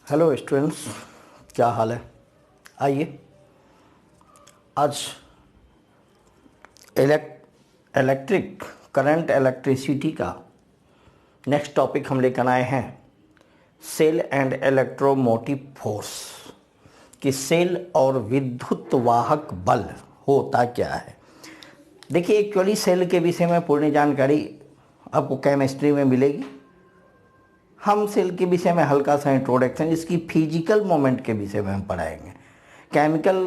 Hello students, क्या हाल है। आइए आज इलेक्ट्रिक करंट इलेक्ट्रिसिटी का नेक्स्ट टॉपिक हम लेकर आए हैं, सेल एंड इलेक्ट्रोमोटिव फोर्स। कि सेल और विद्युत वाहक बल होता क्या है। देखिए, एक्चुअली सेल के विषय में पूर्ण जानकारी आपको केमिस्ट्री में मिलेगी। हम सेल के विषय में हल्का सा इंट्रोडक्शन, इसकी फिजिकल मोमेंट के विषय में हम पढ़ाएंगे। केमिकल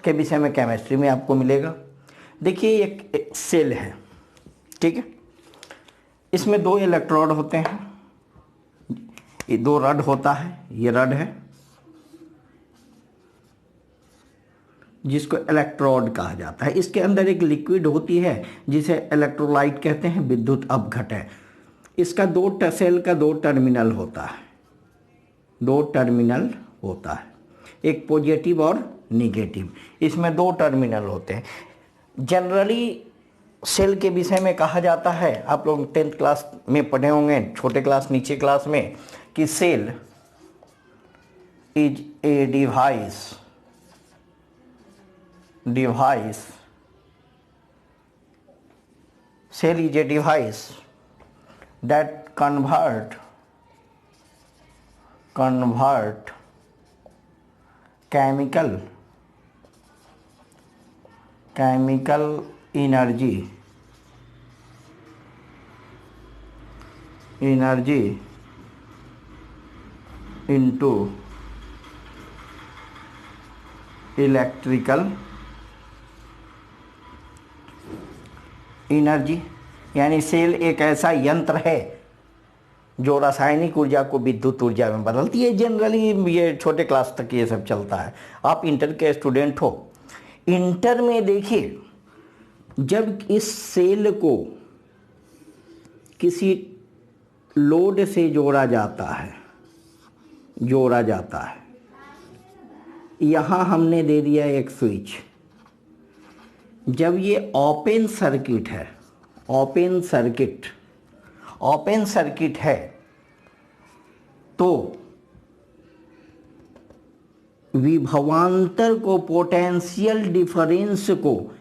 के विषय में केमिस्ट्री में आपको मिलेगा। देखिए, एक सेल है, ठीक है। इसमें दो इलेक्ट्रोड होते हैं, ये दो रड होता है, ये रड है जिसको इलेक्ट्रोड कहा जाता है। इसके अंदर एक लिक्विड होती है जिसे इलेक्ट्रोलाइट कहते हैं, विद्युत अपघटक है। इसका सेल का दो टर्मिनल होता है, दो टर्मिनल होता है, एक पॉजिटिव और निगेटिव। इसमें दो टर्मिनल होते हैं। जनरली सेल के विषय में कहा जाता है, आप लोग 10th क्लास में पढ़े होंगे, छोटे क्लास नीचे क्लास में, कि cell is a device cell is a device that convert chemical energy into electrical energy. यानी सेल एक ऐसा यंत्र है जो रासायनिक ऊर्जा को विद्युत ऊर्जा में बदलती है। जनरली ये छोटे क्लास तक ये सब चलता है। आप इंटर के स्टूडेंट हो, इंटर में देखिए, जब इस सेल को किसी लोड से जोड़ा जाता है, यहाँ हमने दे दिया एक स्विच। जब ये ओपन सर्किट है तो विभवांतर को, पोटेंशियल डिफरेंस को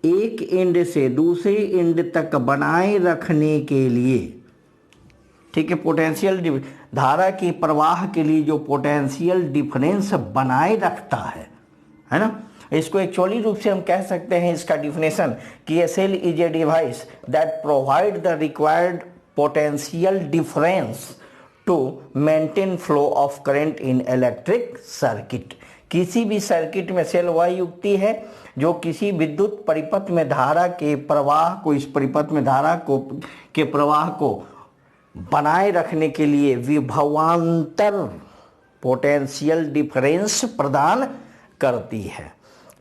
एक एंड से दूसरे एंड तक बनाए रखने के लिए, ठीक है, पोटेंशियल धारा की प्रवाह के लिए जो पोटेंशियल डिफरेंस बनाए रखता है ना, इसको एक्चुअली रूप से हम कह सकते हैं, इसका डिफिनेशन, कि a cell is a device that provide the required potential difference to maintain flow of current in electric circuit. किसी भी सर्किट में सेल वह युक्ति है जो किसी विद्युत परिपथ में धारा के प्रवाह को, इस परिपथ में धारा के प्रवाह को बनाए रखने के लिए विभवांतर, पोटेंशियल डिफरेंस प्रदान करती है,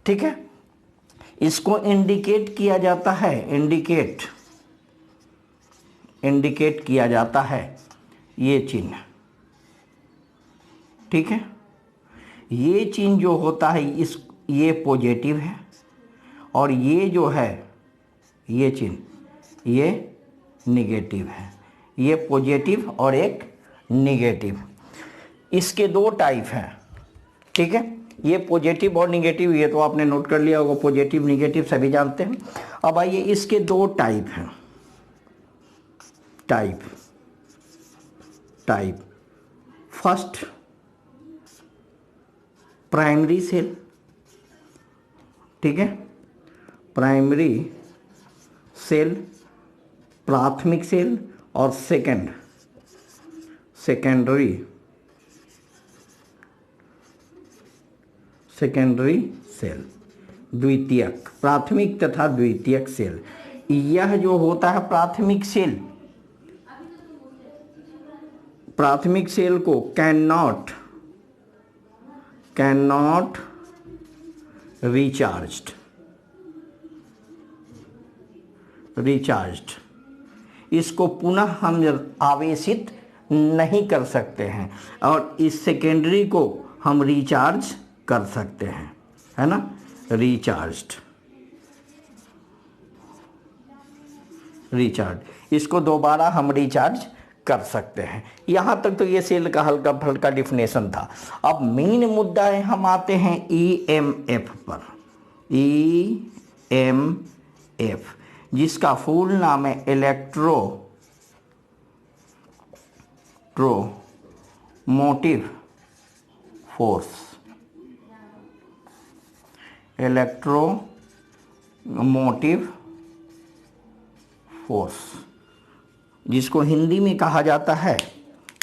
ठीक है। इसको इंडिकेट किया जाता है, इंडिकेट किया जाता है ये चिन्ह, ठीक है। ये चिन्ह जो होता है, ये पॉजिटिव है, और ये जो है ये चिन्ह, ये निगेटिव है। ये पॉजिटिव और एक निगेटिव, इसके दो टाइप हैं, ठीक है। ये पॉजिटिव और निगेटिव, ये तो आपने नोट कर लिया होगा, पॉजिटिव निगेटिव सभी जानते हैं। अब आइए, इसके दो टाइप हैं। टाइप फर्स्ट, प्राइमरी सेल, ठीक है, प्राइमरी सेल, प्राथमिक सेल, और सेकेंडरी सेल, द्वितीयक, प्राथमिक तथा द्वितीयक सेल। यह जो होता है प्राथमिक सेल को कैन नॉट रिचार्ज्ड, इसको पुनः हम आवेशित नहीं कर सकते हैं, और इस सेकेंडरी को हम रिचार्ज कर सकते हैं, है ना, रिचार्ज। इसको दोबारा हम रिचार्ज कर सकते हैं। यहाँ तक तो ये सेल का हल्का फुल्का डिफिनेशन था। अब मेन मुद्दा है, हम आते हैं ईएमएफ पर। ईएमएफ जिसका फुल नाम है इलेक्ट्रोमोटिव फोर्स। इलेक्ट्रोमोटिव फोर्स जिसको हिंदी में कहा जाता है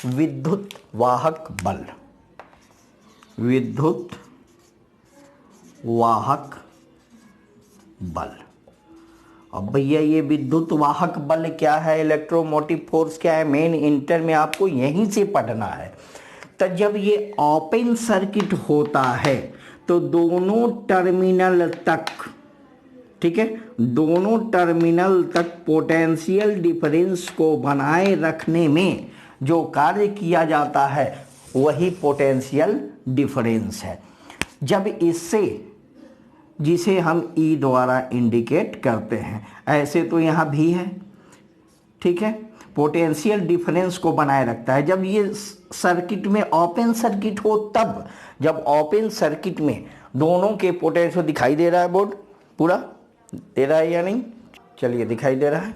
विद्युत वाहक बल। विद्युत वाहक बल। अब भैया ये विद्युत वाहक बल क्या है, इलेक्ट्रोमोटिव फोर्स क्या है, मेन इंटर में आपको यहीं से पढ़ना है। तो जब ये ओपन सर्किट होता है तो दोनों टर्मिनल तक, ठीक है, दोनों टर्मिनल तक पोटेंशियल डिफरेंस को बनाए रखने में जो कार्य किया जाता है वही पोटेंशियल डिफरेंस है। जब इससे, जिसे हम ई द्वारा इंडिकेट करते हैं, ऐसे तो यहाँ भी है, ठीक है, पोटेंशियल डिफरेंस को बनाए रखता है। जब ये सर्किट में ओपन सर्किट हो तब, जब ओपन सर्किट में दोनों के पोटेंशियल दिखाई दे रहा है, बोर्ड पूरा दे रहा है या नहीं, चलिए दिखाई दे रहा है।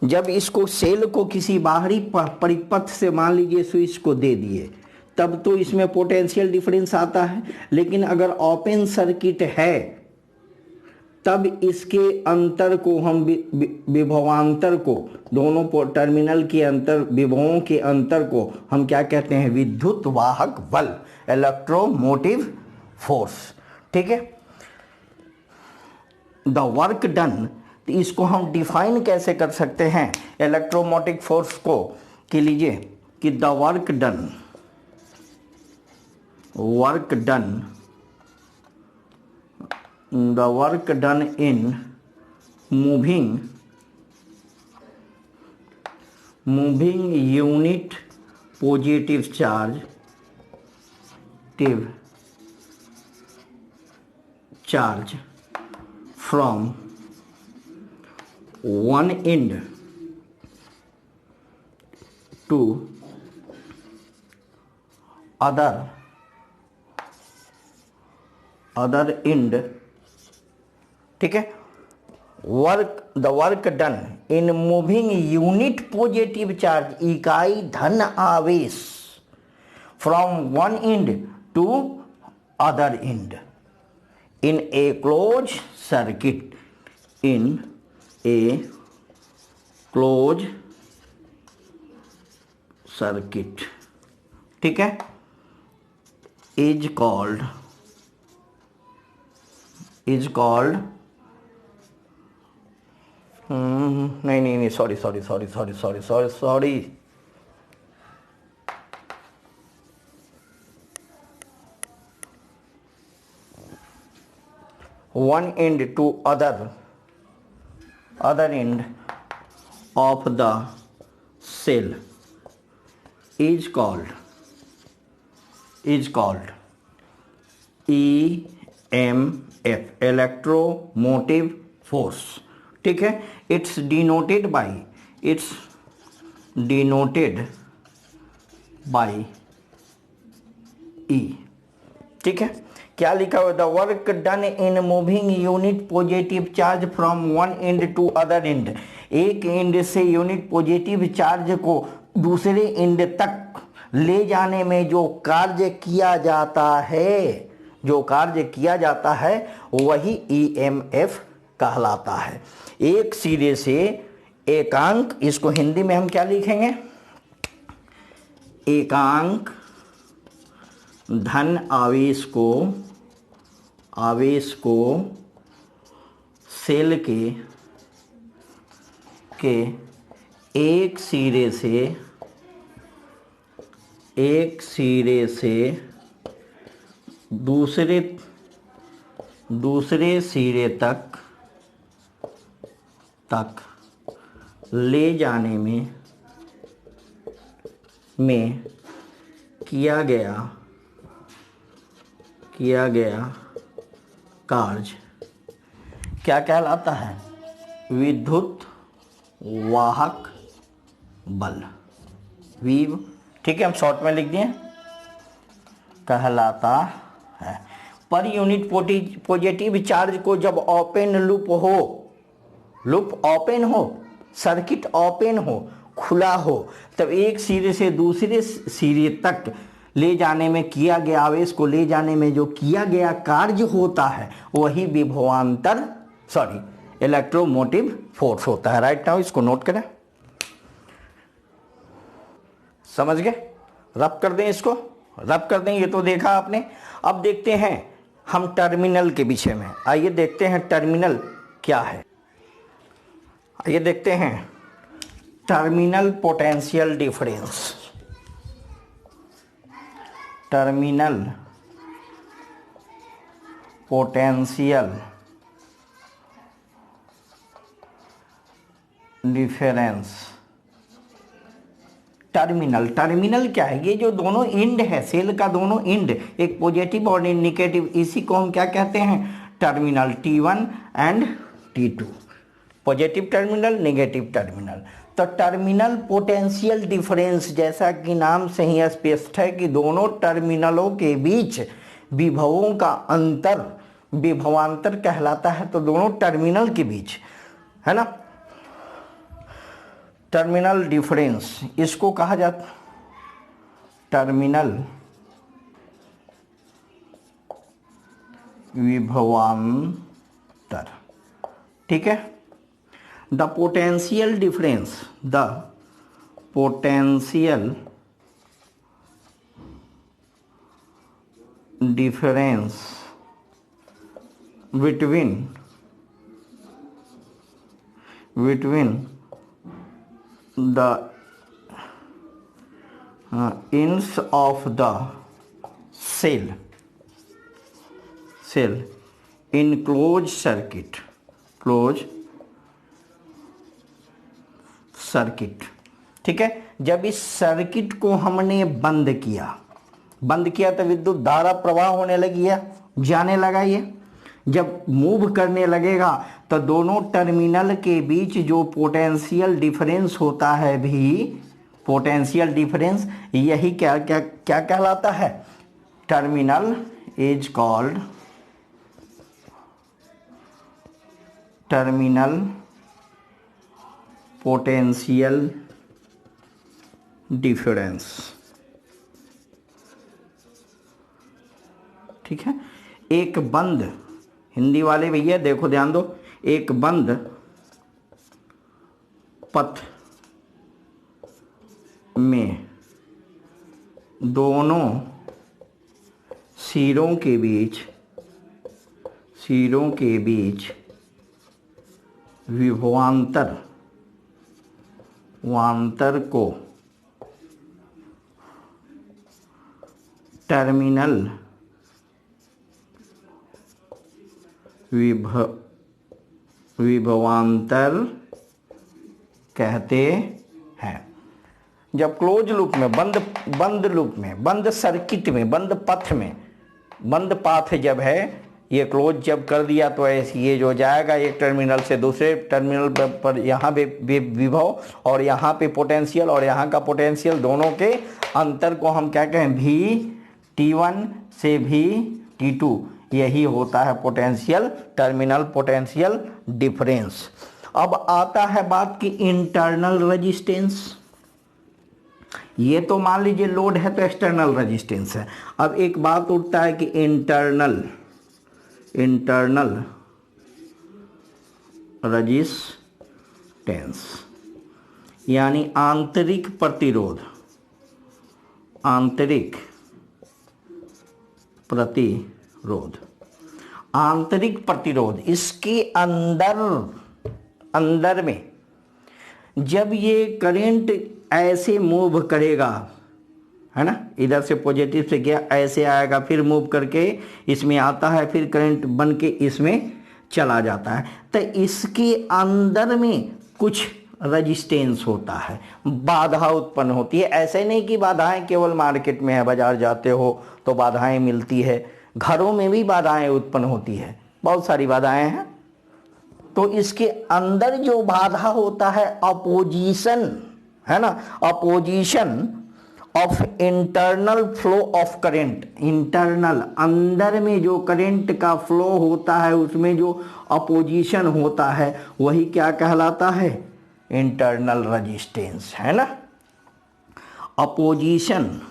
जब इसको सेल को किसी बाहरी परिपथ से मान लीजिए स्विच को दे दिए तब तो इसमें पोटेंशियल डिफरेंस आता है, लेकिन अगर ओपन सर्किट है तब इसके अंतर को हम विभवांतर को, दोनों टर्मिनल के अंतर, विभवों के अंतर को हम क्या कहते हैं, विद्युत वाहक बल, इलेक्ट्रोमोटिव फोर्स, ठीक है। द वर्क डन, इसको हम डिफाइन कैसे कर सकते हैं इलेक्ट्रोमोटिव फोर्स को, कि लीजिए कि the work done in moving unit positive charge from one end to other end, ठीक है। The work done in moving unit positive charge, इकाई धन आवेश, from one end to other end in a close circuit, in a close circuit, ठीक है, is called नहीं, sorry, one end to other end of the cell is called EMF, electromotive force, ठीक है। It's denoted by E, ठीक है। क्या लिखा हुआ, the work done in moving unit positive charge from one end to other end, एक end से unit positive charge को दूसरे एंड तक ले जाने में जो कार्य किया जाता है वही ईएमएफ कहलाता है। एक सिरे से एकांक, इसको हिंदी में हम क्या लिखेंगे, एकांक धन आवेश को सेल के एक सिरे से दूसरे सिरे तक ले जाने में किया गया कार्य क्या कहलाता है, विद्युत वाहक बल, वी, ठीक है, हम शॉर्ट में लिख दिए, कहलाता है। पर यूनिट पॉजिटिव चार्ज को जब ओपन लूप ओपन हो, सर्किट ओपन हो, खुला हो, तब एक सिरे से दूसरे सिरे तक ले जाने में किया गया आवेश को ले जाने में जो किया गया कार्य होता है वही विभवांतर इलेक्ट्रोमोटिव फोर्स होता है। राइट नाउ इसको नोट करें, समझ गए? रब कर दें, इसको रब कर दें, ये तो देखा आपने। अब देखते हैं हम टर्मिनल के विषय में। आइए देखते हैं टर्मिनल क्या है। आइए देखते हैं terminal potential difference. Terminal potential difference. Terminal क्या है? ये जो दोनों एंड है, सेल का दोनों एंड, एक पॉजिटिव और एक नेगेटिव, इसी को हम क्या कहते हैं? Terminal, T1 and T2, positive terminal, negative terminal. तो टर्मिनल पोटेंशियल डिफरेंस, जैसा कि नाम से ही स्पष्ट है कि दोनों टर्मिनलों के बीच विभवों का अंतर विभवांतर कहलाता है। तो दोनों टर्मिनल के बीच, है ना, टर्मिनल डिफरेंस इसको कहा जाता टर्मिनल विभवांतर, ठीक है। The potential difference between the ends of the cell in closed circuit, ठीक है। जब इस सर्किट को हमने बंद किया तो विद्युत धारा प्रवाह होने लगी है, जाने लगा। ये जब मूव करने लगेगा तो दोनों टर्मिनल के बीच जो पोटेंशियल डिफरेंस होता है, भी पोटेंशियल डिफरेंस, यही क्या कहलाता है? Terminal is called terminal potential difference, ठीक है। एक बंद, हिंदी वाले भैया देखो ध्यान दो, एक बंद पथ में दोनों सिरों के बीच विभवांतर को टर्मिनल विभवांतर कहते हैं। जब क्लोज लूप में, बंद लूप में, बंद सर्किट में, बंद पाथ जब है, ये क्लोज जब कर दिया तो ऐसे ये जो जाएगा एक टर्मिनल से दूसरे टर्मिनल पर यहाँ पे विभव और यहाँ पे पोटेंशियल और यहाँ का पोटेंशियल, दोनों के अंतर को हम क्या कहें? T1 से T2, यही होता है टर्मिनल पोटेंशियल डिफरेंस। अब आता है बात की इंटरनल रेजिस्टेंस। ये तो मान लीजिए लोड है तो एक्सटर्नल रेजिस्टेंस है। अब एक बात उठता है कि इंटरनल रेजिस्टेंस यानी आंतरिक प्रतिरोध, इसके अंदर में जब ये करंट ऐसे मूव करेगा, है ना, इधर से पॉजिटिव से गया, ऐसे आएगा, फिर मूव करके इसमें आता है, फिर करंट बन के इसमें चला जाता है, तो इसके अंदर में कुछ रजिस्टेंस होता है, बाधा उत्पन्न होती है। ऐसे नहीं कि बाधाएं केवल मार्केट में है, बाजार जाते हो तो बाधाएं मिलती है, घरों में भी बाधाएं उत्पन्न होती है, बहुत सारी बाधाएं हैं। तो इसके अंदर जो बाधा होता है अपोजिशन, है ना। Opposition of internal flow of current, internal अंदर में जो करंट का फ्लो होता है उसमें जो अपोजिशन होता है वही क्या कहलाता है, इंटरनल रेजिस्टेंस, है ना। अपोजिशन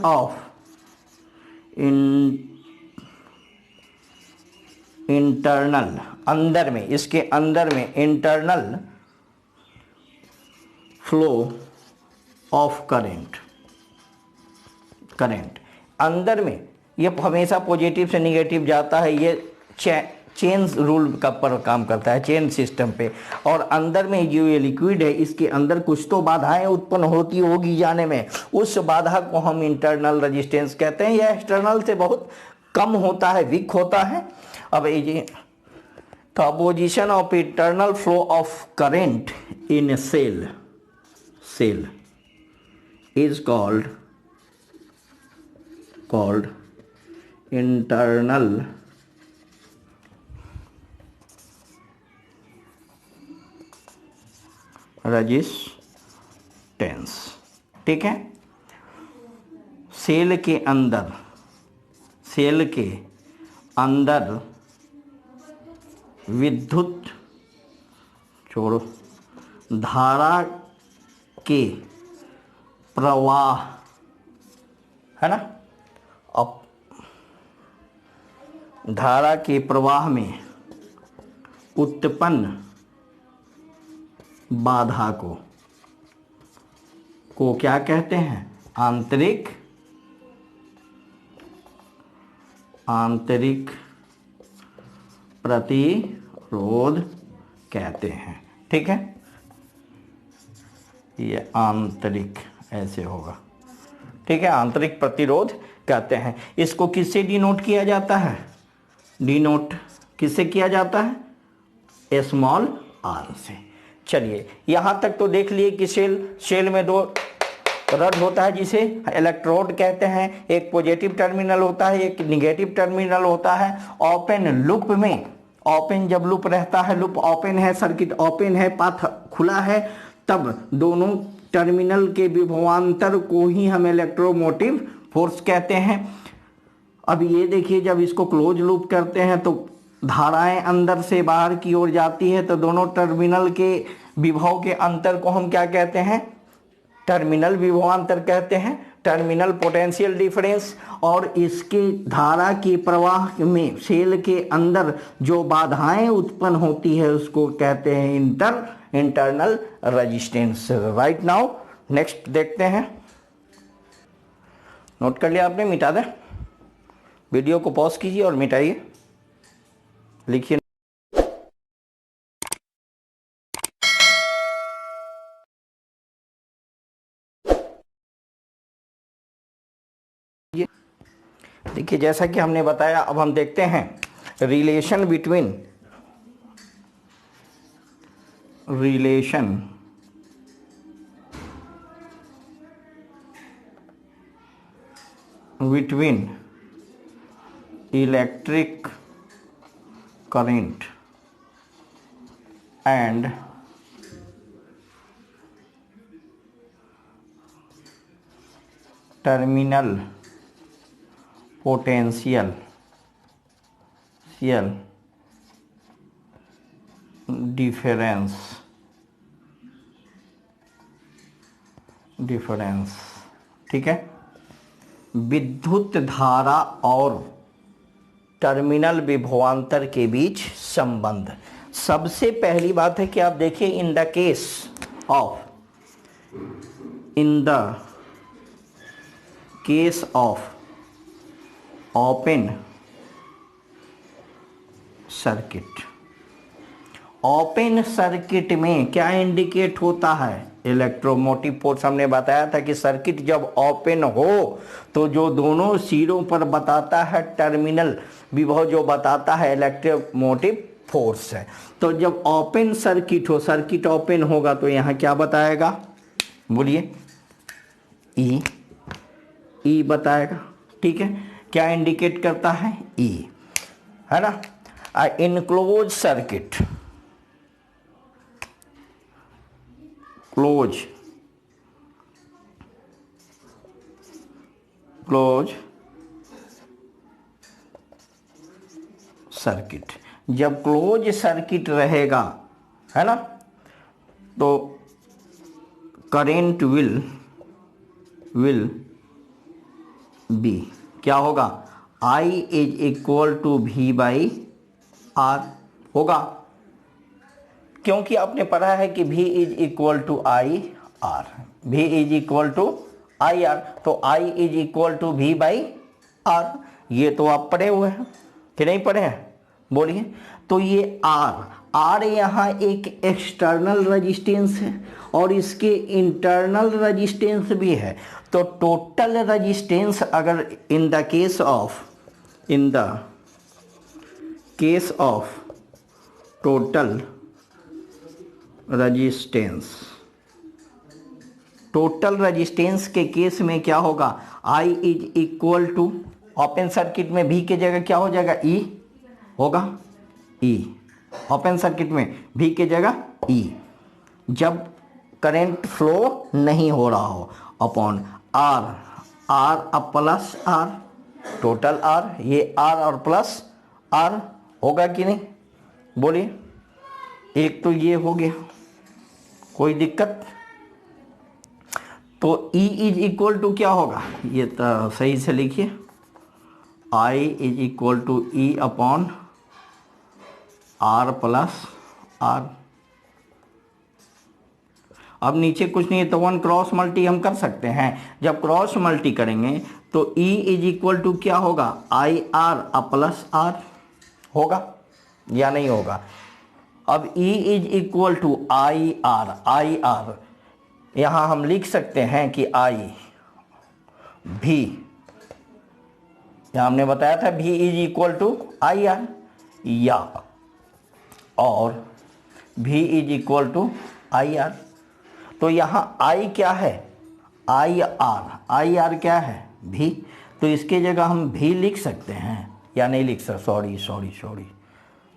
ऑफ इंटरनल, अंदर में, इसके अंदर में इंटरनल फ्लो ऑफ करंट अंदर में, ये हमेशा पॉजिटिव से निगेटिव जाता है, ये चेन रूल का पर काम करता है, चेन सिस्टम पे। और अंदर में जो ये लिक्विड है इसके अंदर कुछ तो बाधाएं उत्पन्न होती होगी जाने में, उस बाधा को हम इंटरनल रेजिस्टेंस कहते हैं। यह एक्सटर्नल से बहुत कम होता है, वीक होता है। अब ये तो opposition of internal flow of current in cell is called internal resistance। ठीक है, सेल के अंदर विद्युत छोड़ो धारा के प्रवाह, है ना। अब धारा के प्रवाह में उत्पन्न बाधा को क्या कहते हैं, आंतरिक प्रतिरोध कहते हैं। ठीक है, ये आंतरिक ऐसे होगा। ठीक है, आंतरिक प्रतिरोध कहते हैं। इसको किससे डिनोट किया जाता है, डिनोट किससे किया जाता है, स्मॉल आर से। चलिए यहां तक तो देख लिए कि सेल में दो रड होता है जिसे इलेक्ट्रोड कहते हैं, एक पॉजिटिव टर्मिनल होता है, एक निगेटिव टर्मिनल होता है। ओपन लूप में, ओपन जब लूप रहता है, लूप ओपन है, सर्किट ओपन है, पाथ खुला है, तब दोनों टर्मिनल के विभवांतर को ही हम इलेक्ट्रोमोटिव फोर्स कहते हैं। अब ये देखिए, जब इसको क्लोज लूप करते हैं तो धाराएं अंदर से बाहर की ओर जाती है, तो दोनों टर्मिनल के विभव के अंतर को हम क्या कहते हैं, टर्मिनल विभवांतर कहते हैं, टर्मिनल पोटेंशियल डिफरेंस। और इसके धारा के प्रवाह में सेल के अंदर जो बाधाएं उत्पन्न होती है उसको कहते हैं internal resistance. Right now next देखते हैं, नोट कर लिया आपने, मिटा दें, वीडियो को पॉज कीजिए और मिटाइए, लिखिए। देखिए जैसा कि हमने बताया, अब हम देखते हैं relation between electric current and terminal potential difference. ठीक है, विद्युत धारा और टर्मिनल विभवांतर के बीच संबंध। सबसे पहली बात है कि आप देखिए, इन the case of open circuit में क्या इंडिकेट होता है, इलेक्ट्रोमोटिव फोर्स। हमने बताया था कि सर्किट जब ओपन हो तो जो दोनों सिरों पर बताता है टर्मिनल विभव, जो बताता है इलेक्ट्रोमोटिव फोर्स है। तो जब ओपन सर्किट हो, सर्किट ओपन होगा तो यहाँ क्या बताएगा, बोलिए, ई बताएगा। ठीक है, क्या इंडिकेट करता है, ई, है ना। इनक्लोज सर्किट क्लोज सर्किट, जब क्लोज सर्किट रहेगा, है ना, तो करेंट विल बी क्या होगा, I is equal to V by R होगा, क्योंकि आपने पढ़ा है कि V is equal to I R, V is equal to I R, तो I is equal to V by R, ये तो आप पढ़े हुए हैं कि नहीं पढ़े हैं, बोलिए। तो ये R यहाँ एक एक्सटर्नल रेजिस्टेंस है और इसके इंटरनल रेजिस्टेंस भी है, तो टोटल रेजिस्टेंस अगर in the case of total resistance के केस में क्या होगा, I is equal to, open circuit में V के जगह क्या हो जाएगा, E होगा, E ओपन सर्किट में V के जगह E, जब करंट फ्लो नहीं हो रहा हो, अपॉन R अब प्लस R, टोटल R, ये R और प्लस R होगा कि नहीं, बोलिए। एक तो ये हो गया, कोई दिक्कत। तो E इज इक्वल टू क्या होगा, ये तो सही से लिखिए, I is equal to E upon R plus R। अब नीचे कुछ नहीं है तो 1 क्रॉस मल्टी हम कर सकते हैं, जब क्रॉस मल्टी करेंगे तो E इज इक्वल टू क्या होगा, आई आर प्लस R होगा या नहीं होगा। अब E is equal to I R, यहाँ हम लिख सकते हैं कि I भी, यहाँ हमने बताया था V is equal to I R, या और V is equal to I R. तो यहाँ I क्या है, आई आर क्या है, V, तो इसके जगह हम V लिख सकते हैं या नहीं लिख सकते,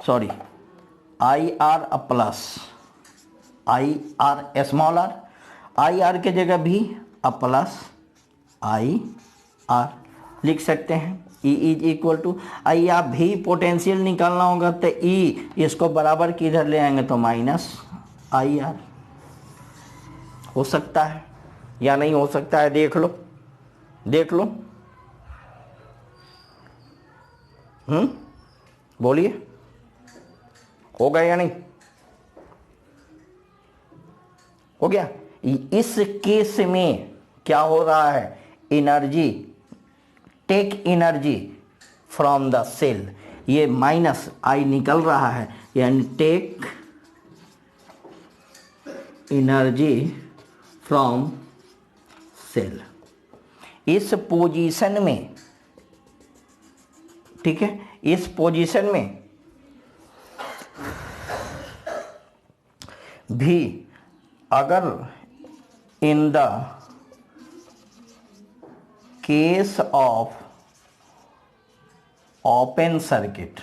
sorry, I R plus I R small R, I R के जगह भी प्लस आई आर लिख सकते हैं। E इज इक्वल टू आई, आप भी पोटेंशियल निकालना होगा तो E इसको बराबर किधर ले आएंगे, तो माइनस आई आर। हो सकता है या नहीं हो सकता है, देख लो, बोलिए, होगा या नहीं, हो गया। इस केस में क्या हो रहा है, energy, take energy from the cell, ये माइनस आई निकल रहा है, यानी टेक एनर्जी फ्रॉम सेल। इस पोजीशन में, ठीक है, इस पोजीशन में भी अगर in the case of open circuit,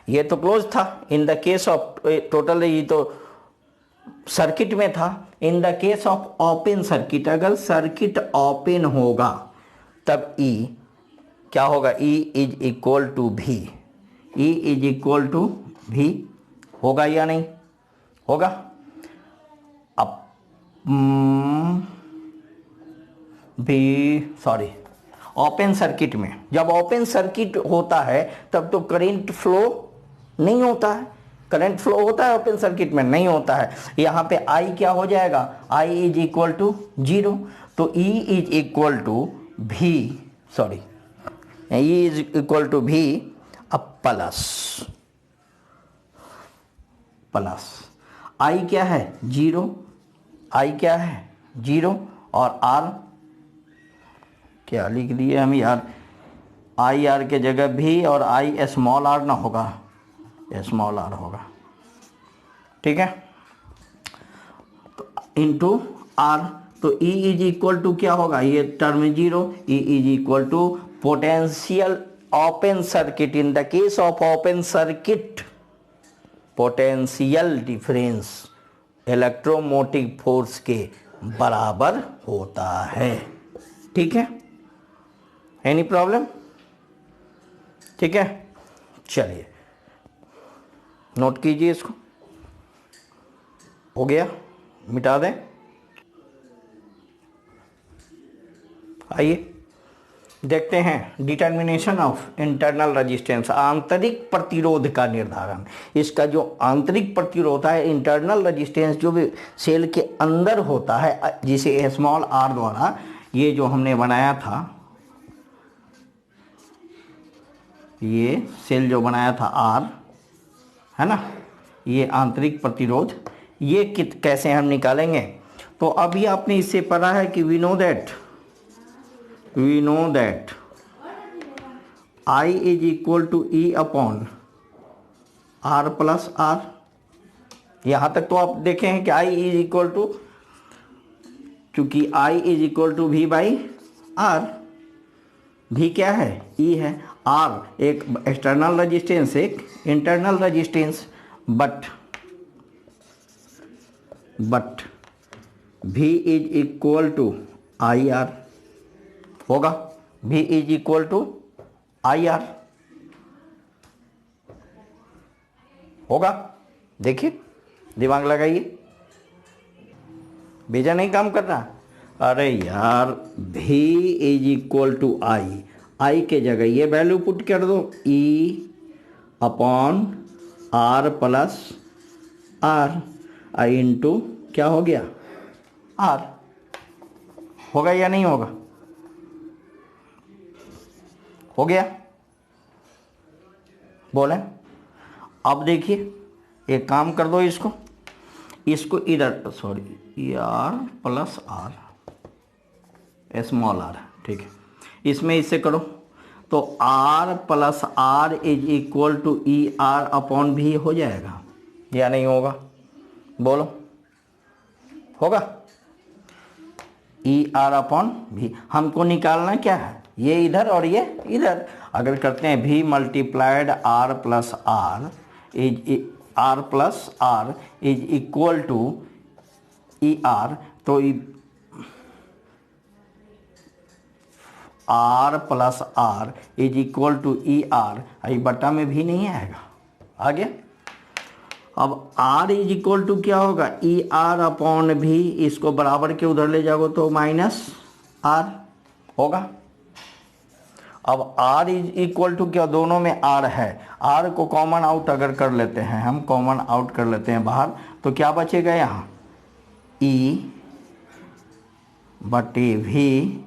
ये तो क्लोज था, in the case of total, ये तो सर्किट में था। In the case of open circuit, अगर सर्किट ओपन होगा तब E क्या होगा, E is equal to V, E is equal to V होगा या नहीं होगा। अब ओपन सर्किट में, जब ओपन सर्किट होता है तब तो करंट फ्लो नहीं होता है, करंट फ्लो होता है ओपन सर्किट में, नहीं होता है। यहाँ पे I क्या हो जाएगा, I इज इक्वल टू 0, तो E is equal to V, E is equal to V अब प्लस I क्या है 0, I क्या है 0 और R क्या लिख दिए हम यार, आई आर के जगह भी और आई स्मॉल आर ना होगा, स्मॉल आर होगा, ठीक है, तो इनटू आर, तो E इज इक्वल टू क्या होगा, ये term 0, E is equal to potential open circuit, in the case of open circuit potential difference electromotive force के बराबर होता है। ठीक है, एनी प्रॉब्लम? ठीक है, चलिए नोट कीजिए इसको। हो गया, मिटा दें। आइए देखते हैं डिटर्मिनेशन ऑफ इंटरनल रेजिस्टेंस, आंतरिक प्रतिरोध का निर्धारण। इसका जो आंतरिक प्रतिरोध होता है, इंटरनल रेजिस्टेंस जो भी सेल के अंदर होता है, जिसे स्मॉल आर द्वारा ये जो हमने बनाया था, ये सेल जो बनाया था आर, है ना, ये आंतरिक प्रतिरोध, ये कैसे हम निकालेंगे? तो अभी आपने इससे पढ़ा है कि we know that I is equal to E upon R plus R. यहाँ तक तो आप देखे हैं कि I इज इक्वल टू, चूंकि I is equal to V by R, भी क्या है? ई है। आर एक एक्सटर्नल रेजिस्टेंस, एक internal resistance, but V is equal to I R होगा। V is equal to I R होगा। देखिए, दिमाग लगाइए, बेजा नहीं काम कर रहा। अरे यार, V is equal to I के जगह ये वैल्यू पुट कर दो, E upon R plus R, I into क्या हो गया? आर। होगा या नहीं होगा? हो गया, बोले। अब देखिए, एक काम कर दो, इसको इधर, sorry, R plus R, small R, ठीक है, इसमें इससे करो तो R plus R is equal to E R upon भी हो जाएगा या नहीं होगा? बोलो, होगा? ई आर अपॉन भी हमको निकालना क्या है? ये इधर और ये इधर। अगर करते हैं भी multiplied R plus R is equal to E R, तो R plus R is equal to E R, I बटा में भी नहीं आएगा, आ गया। अब आर इज इक्वल टू क्या होगा? ई आर अपॉन भी, इसको बराबर के उधर ले जाओगे तो माइनस आर होगा। अब आर इज इक्वल टू क्या? दोनों में आर है, आर को कॉमन आउट अगर कर लेते हैं, हम कॉमन आउट कर लेते हैं बाहर, तो क्या बचेगा यहाँ? ई बटे भी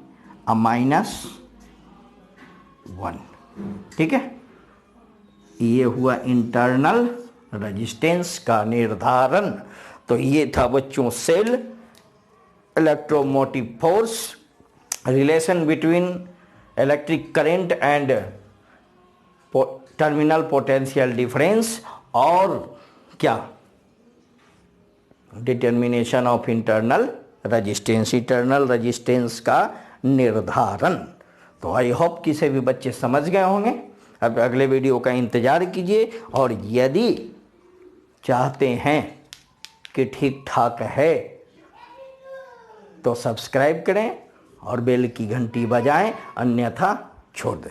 माइनस 1। ठीक है, ये हुआ इंटरनल रेजिस्टेंस का निर्धारण। तो ये था बच्चों cell electromotive force, relation between electric current and terminal potential difference, और क्या? डिटर्मिनेशन ऑफ इंटरनल रेजिस्टेंस का निर्धारण। तो आई होप कि सभी बच्चे समझ गए होंगे। अब अगले वीडियो का इंतजार कीजिए, और यदि चाहते हैं कि ठीक ठाक है तो सब्सक्राइब करें और बेल की घंटी बजाएं, अन्यथा छोड़ दें।